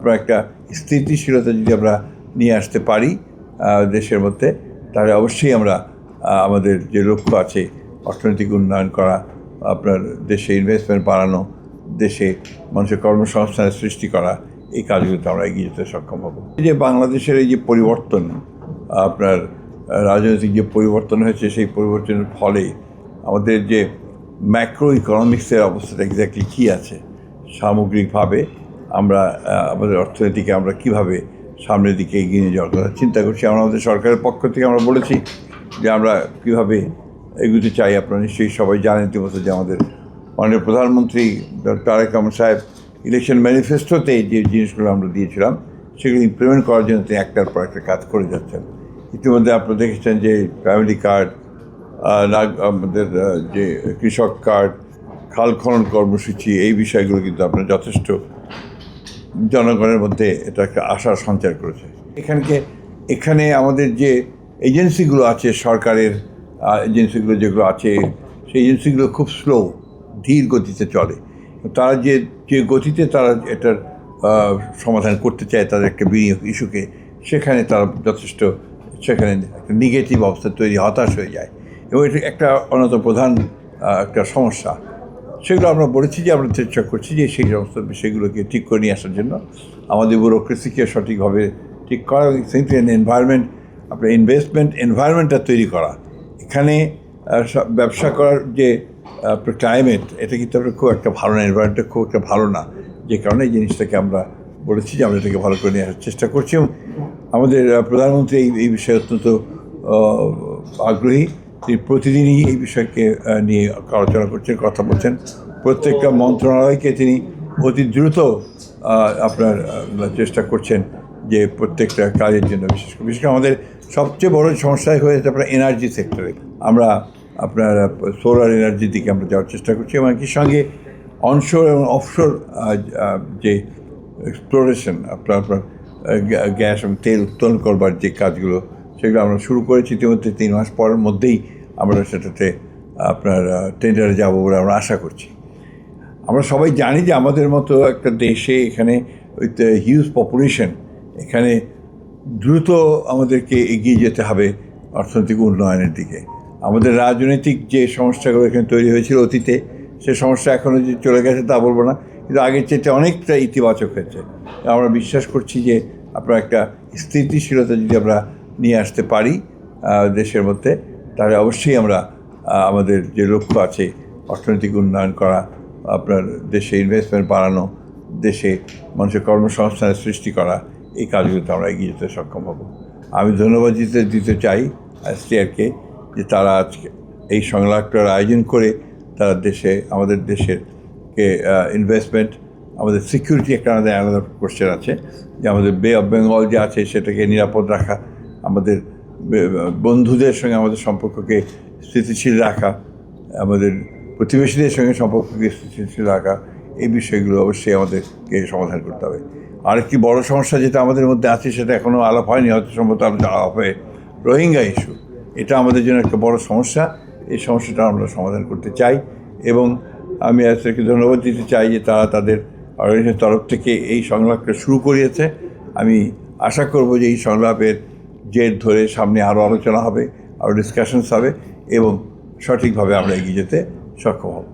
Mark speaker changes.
Speaker 1: আমরা একটা স্থিতিশীলতা যদি আমরা নিয়ে আসতে পারি দেশের মধ্যে, তাহলে অবশ্যই আমরা আমাদের যে লক্ষ্য আছে অর্থনৈতিক উন্নয়ন করা, আপনার দেশে ইনভেস্টমেন্ট বাড়ানো, দেশে মানুষের কর্মসংস্থানের সৃষ্টি করা, এই কাজগুলোতে আমরা এগিয়ে যেতে সক্ষম হব। এই যে বাংলাদেশের এই যে পরিবর্তন, আপনার রাজনৈতিক যে পরিবর্তন হয়েছে, সেই পরিবর্তনের ফলে আমাদের যে ম্যাক্রো ইকোনমিক্সের অবস্থাটা এক্স্যাক্টলি কী আছে, সামগ্রিকভাবে আমরা আমাদের অর্থনীতিকে আমরা কীভাবে সামনের দিকে এগিয়ে নিয়ে যাওয়ার কথা চিন্তা করছি। আমরা আমাদের সরকারের পক্ষ থেকে আমরা বলেছি যে আমরা কীভাবে এগুতে চাই। আপনারা নিশ্চয়ই সবাই জানেন ইতিমধ্যে যে আমাদের মাননীয় প্রধানমন্ত্রী তারেক রহমান সাহেব ইলেকশন ম্যানিফেস্টোতে যে জিনিসগুলো আমরা দিয়েছিলাম সেগুলো ইমপ্লিমেন্ট করার জন্য তিনি একটার পর একটা কাজ করে যাচ্ছেন। ইতিমধ্যে আপনারা দেখেছেন যে ফ্যামিলি কার্ড, আমাদের যে কৃষক কার্ড, খাল খনন কর্মসূচি, এই বিষয়গুলো কিন্তু আপনার যথেষ্ট জনগণের মধ্যে এটা একটা আশার সঞ্চার করেছে। এখানে আমাদের যে এজেন্সিগুলো আছে, সরকারের এজেন্সিগুলো যেগুলো আছে, সেই এজেন্সিগুলো খুব স্লো, ধীর গতিতে চলে। তারা যে গতিতে তারা এটার সমাধান করতে চায় তাদের একটা বিনিয়োগ ইস্যুকে, সেখানে তারা যথেষ্ট সেখানে একটা নেগেটিভ অবস্থা তৈরি, হতাশ হয়ে যায়, এবং এটা একটা অন্যতম প্রধান একটা সমস্যা। সেগুলো আমরা বলেছি যে আমরা চেষ্টা করছি যে সেই সমস্ত বিষয়গুলোকে ঠিক করে নিয়ে আসার জন্য আমাদের ব্যুরোক্রেসিকে সঠিকভাবে ঠিক করা, এনভায়রনমেন্ট, আপনার ইনভেস্টমেন্ট এনভায়রনমেন্টটা তৈরি করা। এখানে ব্যবসা করার যে ক্লাইমেট, এটা কিন্তু আমরা খুব একটা ভালো না, এনভায়রনমেন্টটা খুব একটা ভালো না, যে কারণে এই জিনিসটাকে আমরা বলেছি যে আমরা এটাকে ভালো করে নিয়ে আসার চেষ্টা করছি। এবং আমাদের প্রধানমন্ত্রী এই বিষয়ে অত্যন্ত আগ্রহী। তিনি প্রতিদিনই এই বিষয়কে নিয়ে আলোচনা করছেন, কথা বলছেন। প্রত্যেকটা মন্ত্রণালয়কে তিনি অতি দ্রুত আপনার চেষ্টা করছেন যে প্রত্যেকটা কাজের জন্য, বিশেষ করে আমাদের সবচেয়ে বড় সমস্যাই হয়েছে আপনার এনার্জি সেক্টরে। আমরা আপনার সোলার এনার্জির দিকে আমরা যাওয়ার চেষ্টা করছি, এবং একই সঙ্গে অনশোর এবং অফশোর যে এক্সপ্লোরেশন, আপনার গ্যাস এবং তেল উত্তোলন করবার যে কাজগুলো, সেগুলো আমরা শুরু করেছি ইতিমধ্যে। 3 মাস পরের মধ্যেই আমরা সেটাতে আপনার টেন্ডারে যাবো বলে আমরা আশা করছি। আমরা সবাই জানি যে আমাদের মতো একটা দেশে, এখানে উইথ হিউজ পপুলেশন, এখানে দ্রুত আমাদেরকে এগিয়ে যেতে হবে অর্থনৈতিক উন্নয়নের দিকে। আমাদের রাজনৈতিক যে সমস্যাগুলো এখানে তৈরি হয়েছিল অতীতে, সে সমস্যা এখনও যে চলে গেছে তা বলবো না, কিন্তু আগের চেয়ে অনেকটা ইতিবাচক হয়েছে। আমরা বিশ্বাস করছি যে আপনার একটা স্থিতিশীলতা যদি আমরা নিয়ে আসতে পারি দেশের মধ্যে, তাহলে অবশ্যই আমরা আমাদের যে লক্ষ্য আছে অর্থনৈতিক উন্নয়ন করা, আপনার দেশে ইনভেস্টমেন্ট বাড়ানো, দেশে মানুষের কর্মসংস্থানের সৃষ্টি করা, এই কাজগুলোতে আমরা এগিয়ে যেতে সক্ষম হব। আমি ধন্যবাদ দিতে চাই STRকে যে তারা আজকে এই সংলাপটার আয়োজন করে তারা আমাদের দেশের ইনভেস্টমেন্ট, আমাদের সিকিউরিটি, একটা আলাদা কোশ্চেন আছে যে আমাদের বে অফ বেঙ্গল যে আছে সেটাকে নিরাপদ রাখা, আমাদের বন্ধুদের সঙ্গে আমাদের সম্পর্ককে স্থিতিশীল রাখা, আমাদের প্রতিবেশীদের সঙ্গে সম্পর্ককে স্থিতিশীল রাখা, এই বিষয়গুলো অবশ্যই আমাদেরকে সমাধান করতে হবে। আরেকটি বড় সমস্যা যেটা আমাদের মধ্যে আছে, সেটা এখনও আলাপ হয়নি, হয়তো সম্ভবত আলাপ হয়ে, রোহিঙ্গা ইস্যু। এটা আমাদের জন্য একটা বড় সমস্যা। এই সমস্যাটা আমরা সমাধান করতে চাই, এবং আমি আজকে ধন্যবাদ দিতে চাই যে তারা তাদের অর্গানাইজেশনের তরফ থেকে এই সংলাপটা শুরু করিয়েছে। আমি আশা করব যে এই সংলাপের জের ধরে সামনে আরও আলোচনা হবে, আরও ডিসকাশনস হবে, এবং সঠিকভাবে আমরা এগিয়ে যেতে সক্ষম হব।